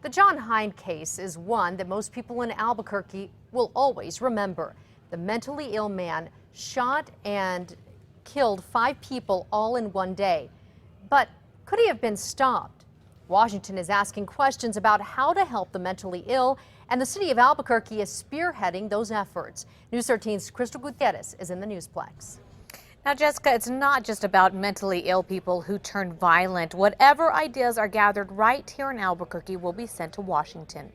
The John Hyde case is one that most people in Albuquerque will always remember. The mentally ill man shot and killed 5 people all in one day. But could he have been stopped? Washington is asking questions about how to help the mentally ill, and the city of Albuquerque is spearheading those efforts. News 13's Crystal Gutierrez is in the Newsplex. Now, Jessica, it's not just about mentally ill people who turn violent. Whatever ideas are gathered right here in Albuquerque will be sent to Washington.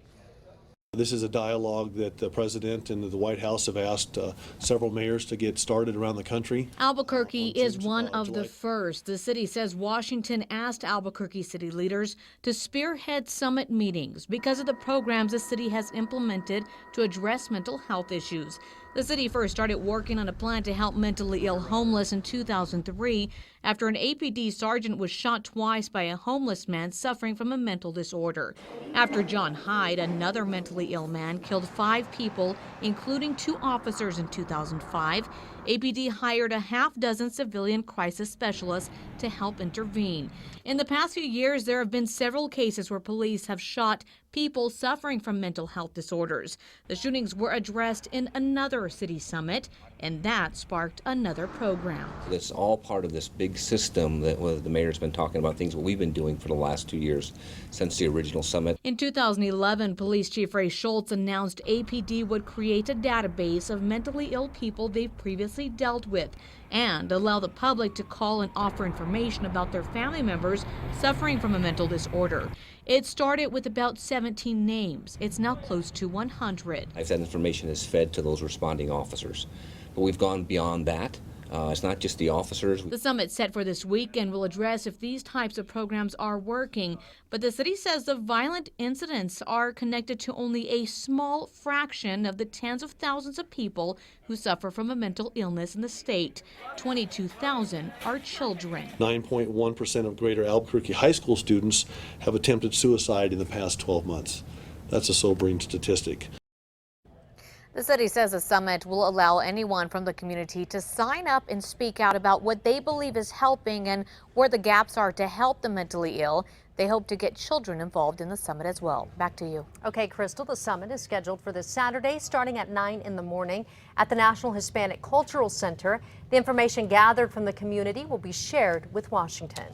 This is a dialogue that the president and the White House have asked several mayors to get started around the country. Albuquerque is one of the first. The city says Washington asked Albuquerque city leaders to spearhead summit meetings because of the programs the city has implemented to address mental health issues. The city first started working on a plan to help mentally ill homeless in 2003 after an APD sergeant was shot twice by a homeless man suffering from a mental disorder. After John Hyde, another mentally ill man, killed 5 people, including 2 officers in 2005, APD hired a half-dozen civilian crisis specialists to help intervene. In the past few years, there have been several cases where police have shot people suffering from mental health disorders. The shootings were addressed in another city summit, and that sparked another program. It's all part of this big system that the mayor's been talking about, things that we've been doing for the last 2 years since the original summit. In 2011, Police Chief Ray Schultz announced APD would create a database of mentally ill people they've previously dealt with and allow the public to call and offer information about their family members suffering from a mental disorder. It started with about 17 names. It's now close to 100. That information is fed to those responding officers. But we've gone beyond that. It's not just the officers. The summit set for this weekend will address if these types of programs are working, but the city says the violent incidents are connected to only a small fraction of the tens of thousands of people who suffer from a mental illness in the state. 22,000 are children. 9.1% of greater Albuquerque high school students have attempted suicide in the past 12 months. That's a sobering statistic. The city says the summit will allow anyone from the community to sign up and speak out about what they believe is helping and where the gaps are to help the mentally ill. They hope to get children involved in the summit as well. Back to you. Okay, Crystal, the summit is scheduled for this Saturday starting at 9 in the morning at the National Hispanic Cultural Center. The information gathered from the community will be shared with Washington.